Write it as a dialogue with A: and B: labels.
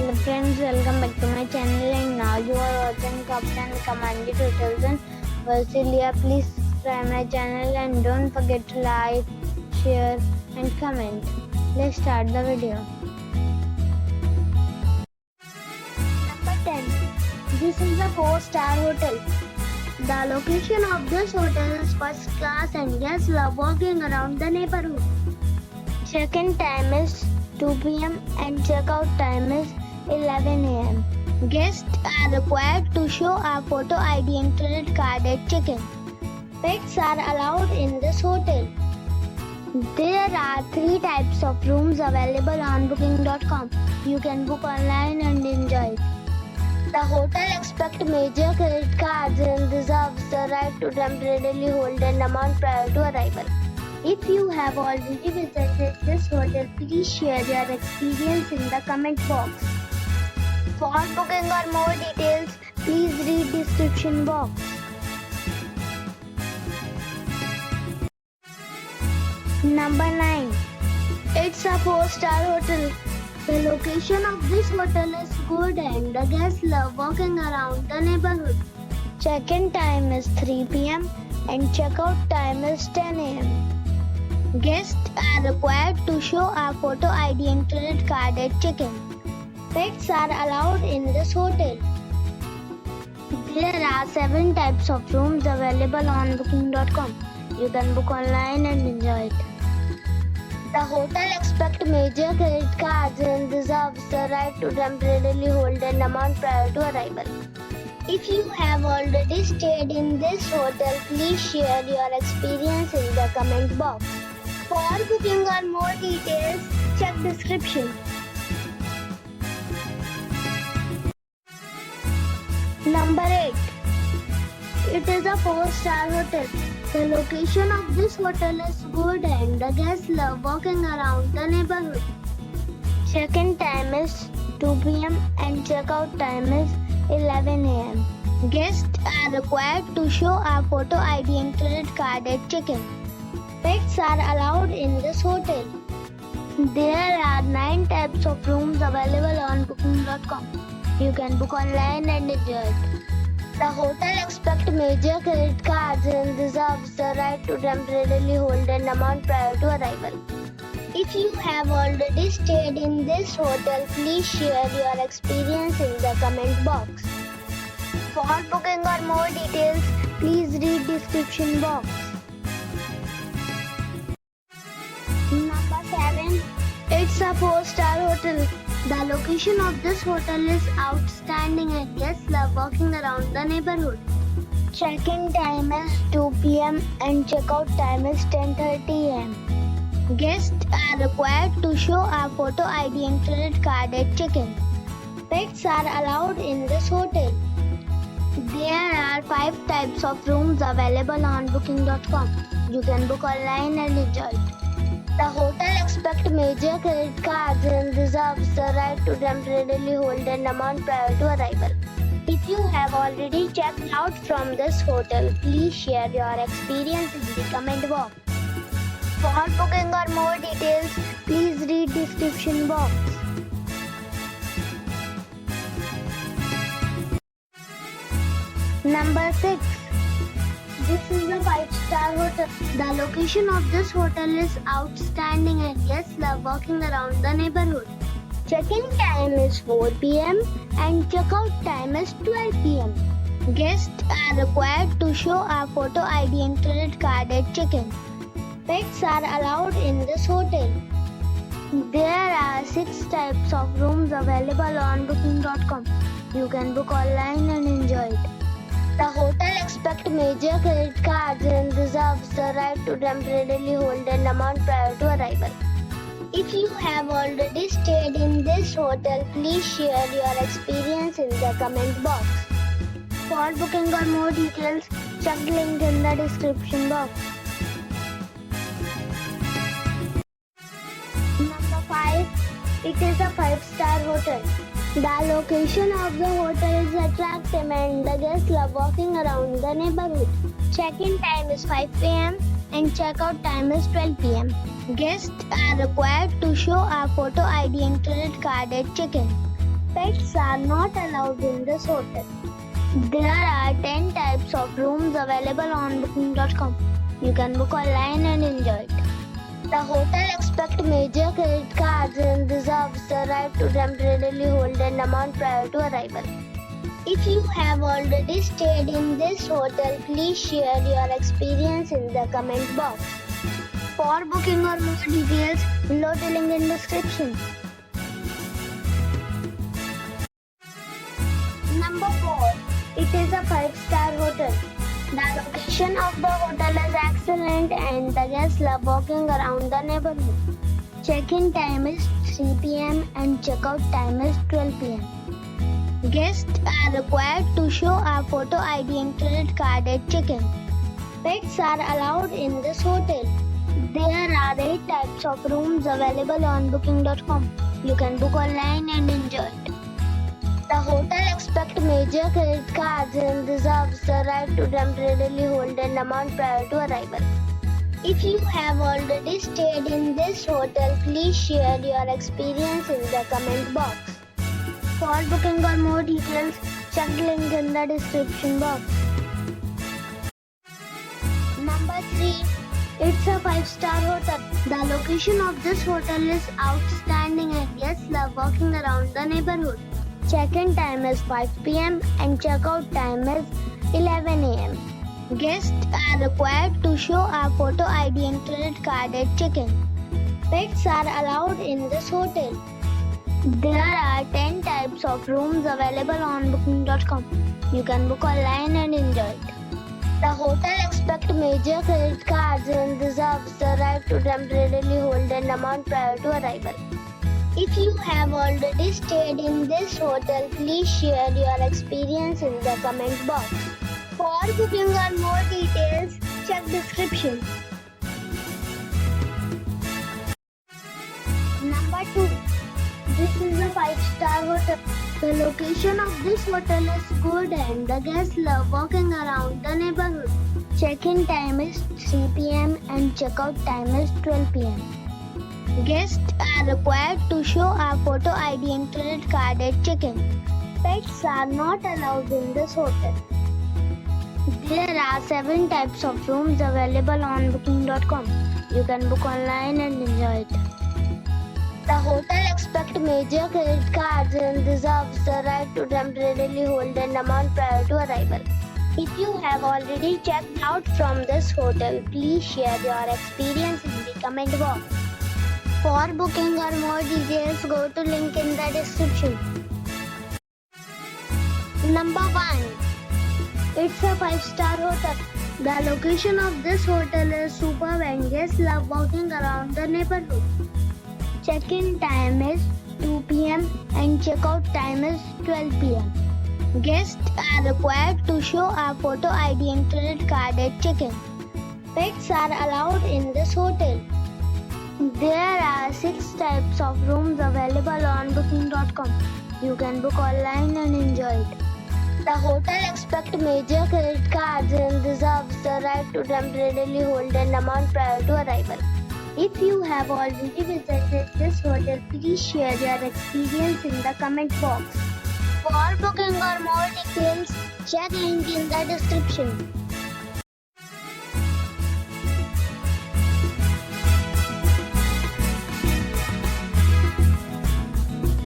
A: Hello friends, welcome back to my channel, and now you are watching Captain Commanded Hotels in Versilia. Please subscribe my channel and don't forget to like, share and comment. Let's start the video. Number 10. This is a 4-star hotel. The location of this hotel is first class and guests love walking around the neighborhood. Check-in time is 2 p.m. and check-out time is 11 a.m. Guests are required to show a photo ID and credit card at check-in. Pets are allowed in this hotel. There are 3 types of rooms available on booking.com. You can book online and enjoy it. The hotel expects major credit cards and reserves the right to temporarily hold an amount prior to arrival. If you have already visited this hotel, please share your experience in the comment box. For booking or more details, please read description box. Number 9. It's a 4-star hotel. The location of this hotel is good and the guests love walking around the neighborhood. Check-in time is 3 p.m. and check-out time is 10 a.m. Guests are required to show a photo ID and credit card at check-in. Pets are allowed in this hotel. There are 7 types of rooms available on booking.com. You can book online and enjoy it. The hotel expects major credit cards and reserves the right to temporarily hold an amount prior to arrival. If you have already stayed in this hotel, please share your experience in the comment box. For booking or more details, check description. Number 8. It is a 4-star hotel. The location of this hotel is good and the guests love walking around the neighborhood. Check-in time is 2 p.m. and check-out time is 11 a.m. Guests are required to show a photo ID and credit card at check-in. Pets are allowed in this hotel. There are 9 types of rooms available on booking.com. You can book online and enjoy it. The hotel expects major credit cards and reserves the right to temporarily hold an amount prior to arrival. If you have already stayed in this hotel, please share your experience in the comment box. For booking or more details, please read description box. Number 7. It's a 4-star hotel. The location of this hotel is outstanding and guests love walking around the neighborhood. Check-in time is 2 p.m. and check-out time is 10:30 a.m. Guests are required to show a photo ID and credit card at check-in. Pets are allowed in this hotel. There are 5 types of rooms available on booking.com. You can book online and enjoy it. The hotel expects major credit cards and reserves the right to temporarily hold an amount prior to arrival. If you have already checked out from this hotel, please share your experience in the comment box. For booking or more details, please read description box. Number 6. This is a 5-star hotel. The location of this hotel is outstanding and guests love walking around the neighborhood. Check-in time is 4 p.m. and check-out time is 12 p.m. Guests are required to show a photo ID and credit card at check-in. Pets are allowed in this hotel. There are 6 types of rooms available on booking.com. You can book online and enjoy it. The hotel expects major credit cards and reserves the right to temporarily hold an amount prior to arrival. If you have already stayed in this hotel, please share your experience in the comment box. For booking or more details, check the link in the description box. Number 5. It is a 5-star hotel. The location of the hotel is attractive and the guests love walking around the neighborhood. Check-in time is 5 p.m. and check-out time is 12 p.m. Guests are required to show a photo ID and credit card at check-in. Pets are not allowed in this hotel. There are 10 types of rooms available on booking.com. You can book online and enjoy it. The hotel expects major credit cards and reserves the right to temporarily hold an amount prior to arrival. If you have already stayed in this hotel, please share your experience in the comment box. For booking or more details, below the link in description. Number 4. It is a 5-star hotel. The location of the hotel is excellent and the guests love walking around the neighborhood. Check-in time is 3 p.m. and check-out time is 12 p.m. Guests are required to show a photo ID and credit card at check-in. Pets are allowed in this hotel. There are 8 types of rooms available on booking.com. You can book online and enjoy it. The hotel expects major credit cards and reserves the right to temporarily hold an amount prior to arrival. If you have already stayed in this hotel, please share your experience in the comment box. For booking or more details, check the link in the description box. Number 3. It's a 5-star hotel. The location of this hotel is outstanding and guests love walking around the neighborhood. Check-in time is 5 p.m. and check-out time is 11 a.m. Guests are required to show a photo ID and credit card at check-in. Pets are allowed in this hotel. There are 10 types of rooms available on booking.com. You can book online and enjoy it. The hotel expects major credit cards and reserves the right to temporarily hold an amount prior to arrival. If you have already stayed in this hotel, please share your experience in the comment box. For booking or more details, check description. Number 2. This is a 5-star hotel. The location of this hotel is good and the guests love walking around the neighborhood. Check-in time is 3 p.m. and check-out time is 12 p.m. Guests are required to show a photo ID and credit card at check-in. Pets are not allowed in this hotel. There are 7 types of rooms available on booking.com. You can book online and enjoy it. The hotel expects major credit cards and reserves the right to temporarily hold an amount prior to arrival. If you have already checked out from this hotel, please share your experience in the comment box. For booking or more details, go to link in the description. Number 1. It's a 5-star hotel. The location of this hotel is superb and guests love walking around the neighborhood. Check-in time is 2 p.m. and check-out time is 12 p.m. Guests are required to show a photo ID and credit card at check-in. Pets are allowed in this hotel. There are 6 types of rooms available on booking.com. You can book online and enjoy it. The hotel expects major credit cards and reserves the right to temporarily hold an amount prior to arrival. If you have already visited this hotel, please share your experience in the comment box. For booking or more details, check link in the description.